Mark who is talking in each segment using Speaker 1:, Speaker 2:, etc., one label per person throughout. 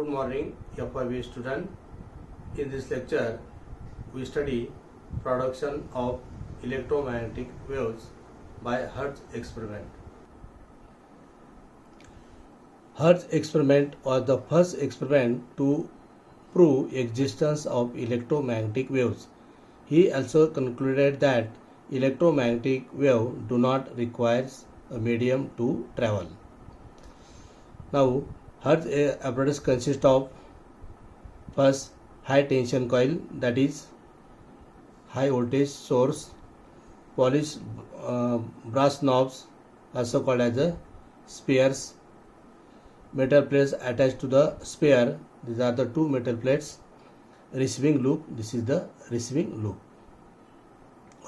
Speaker 1: Good morning, FIB student. In this lecture, we study production of electromagnetic waves by Hertz experiment. Hertz experiment was the first experiment to prove existence of electromagnetic waves. He also concluded that electromagnetic waves do not require a medium to travel. Now, Hertz apparatus consists of first high tension coil, that is high voltage source, polished brass knobs also called as the spheres, metal plates attached to the sphere, these are the two metal plates, receiving loop, this is the receiving loop.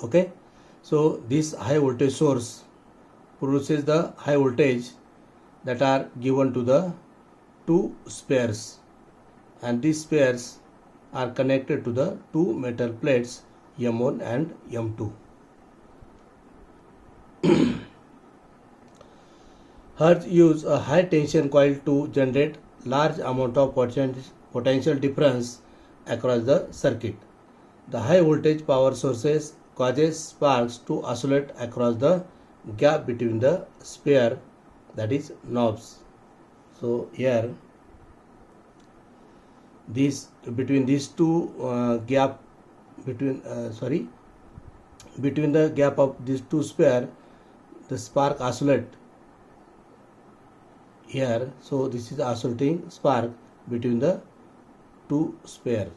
Speaker 1: Okay, so this high voltage source produces the high voltage that are given to the two spheres, and these spheres are connected to the two metal plates M1 and M2. Hertz used a high tension coil to generate large amount of potential difference across the circuit. The high voltage power sources causes sparks to oscillate across the gap between the sphere, that is knobs. So here between these two gap between the gap of these two sphere, the spark oscillate here. So this is the oscillating spark between the two sphere.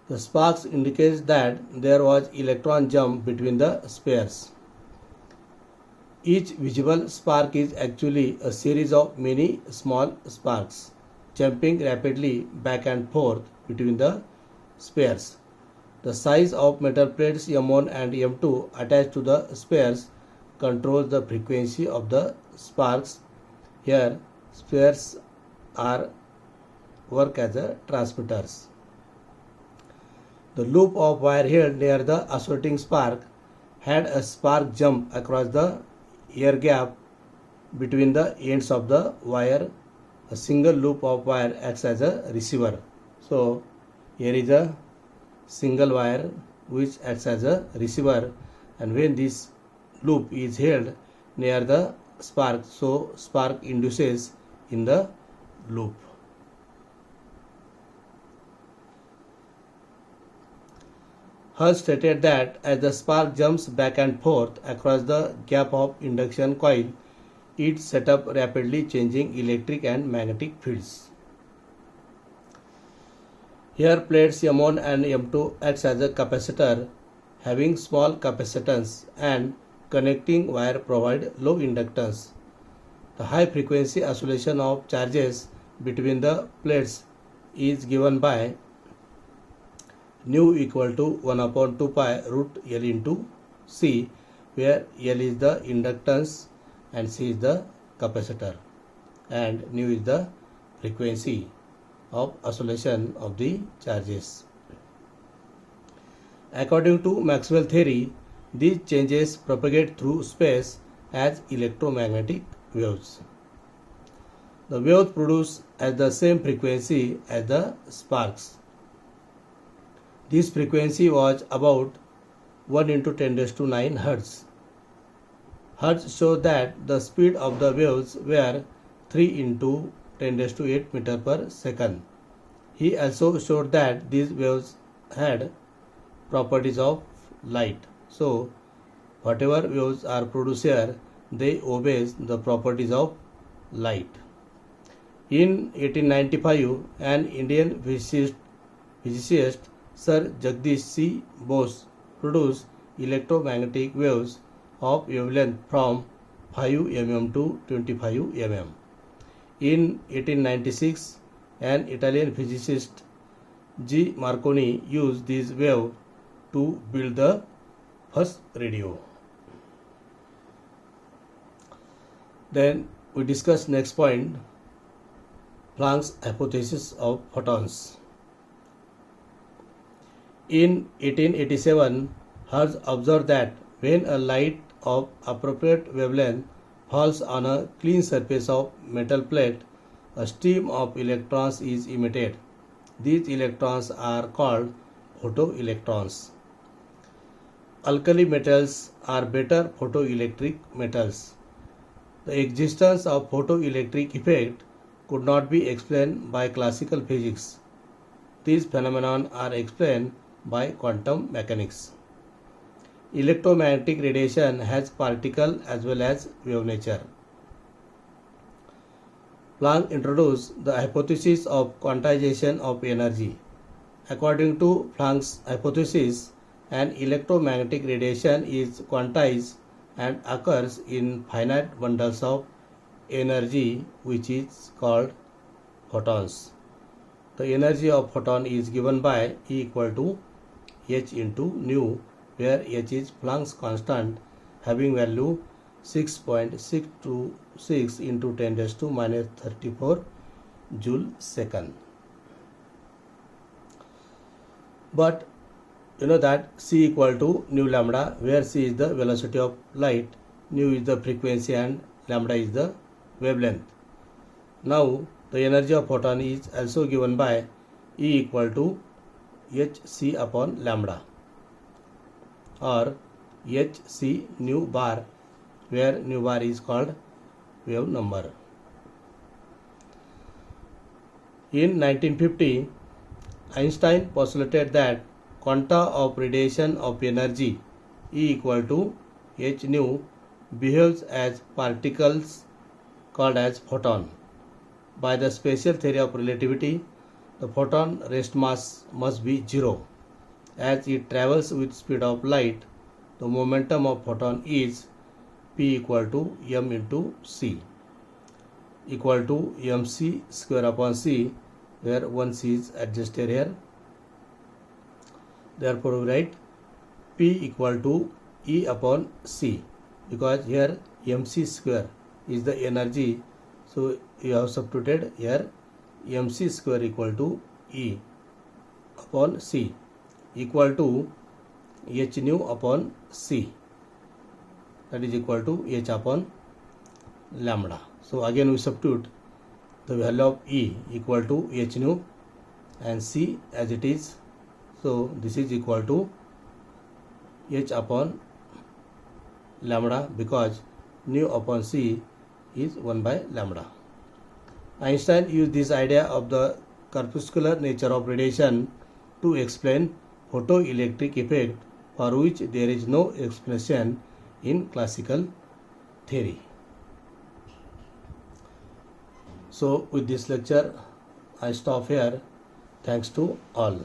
Speaker 1: The sparks indicates that there was electron jump between the spheres. Each visible spark is actually a series of many small sparks jumping rapidly back and forth between the spheres. The size of metal plates M1 and M2 attached to the spheres controls the frequency of the sparks. Here, spheres work as transmitters. The loop of wire held near the oscillating spark had a spark jump across the air gap between the ends of the wire. A single loop of wire acts as a receiver. So here is a single wire which acts as a receiver, and when this loop is held near the spark, so spark induces in the loop. Hertz stated that as the spark jumps back and forth across the gap of induction coil, it set up rapidly changing electric and magnetic fields. Here plates M1 and M2 acts as a capacitor having small capacitance, and connecting wire provide low inductance. The high frequency oscillation of charges between the plates is given by nu equal to 1 upon 2 pi root L into C, where L is the inductance and C is the capacitor, and nu is the frequency of oscillation of the charges. According to Maxwell theory, these changes propagate through space as electromagnetic waves. The waves produced at the same frequency as the sparks. This frequency was about 1 into 10 raised to 9 Hertz. Hertz showed that the speed of the waves were 3 into 10 raised to 8 meter per second. He also showed that these waves had properties of light. So, whatever waves are produced here, they obey the properties of light. In 1895, an Indian physicist Sir Jagdish C. Bose produced electromagnetic waves of wavelength from 5 mm to 25 mm. In 1896, an Italian physicist G. Marconi used these waves to build the first radio. Then we discuss next point, Planck's hypothesis of photons. In 1887, Hertz observed that when a light of appropriate wavelength falls on a clean surface of metal plate, a stream of electrons is emitted. These electrons are called photoelectrons. Alkali metals are better photoelectric metals. The existence of photoelectric effect could not be explained by classical physics. These phenomena are explained by quantum mechanics. Electromagnetic radiation has particle as well as wave nature. Planck introduced the hypothesis of quantization of energy. According to Planck's hypothesis, an electromagnetic radiation is quantized and occurs in finite bundles of energy, which is called photons. The energy of photon is given by E equal to h into nu, where h is Planck's constant having value 6.626 into 10 raised to minus 34 joule second. But you know that c equal to nu lambda, where c is the velocity of light, nu is the frequency and lambda is the wavelength. Now the energy of photon is also given by E equal to hc upon lambda, or hc nu bar, where nu bar is called wave number. In 1950, Einstein postulated that quanta of radiation of energy E equal to h nu behaves as particles called as photon. By the special theory of relativity, the photon rest mass must be zero. As it travels with speed of light, the momentum of photon is P equal to m into c, equal to mc square upon c, where one c is adjusted here. Therefore we write P equal to E upon c, because here mc square is the energy, so you have substituted here mc square equal to E upon c, equal to h nu upon c, that is equal to h upon lambda. So again we substitute the value of E equal to h nu and c as it is. So this is equal to h upon lambda, because nu upon c is 1 by lambda. Einstein used this idea of the corpuscular nature of radiation to explain photoelectric effect, for which there is no explanation in classical theory. So with this lecture I stop here. Thanks to all.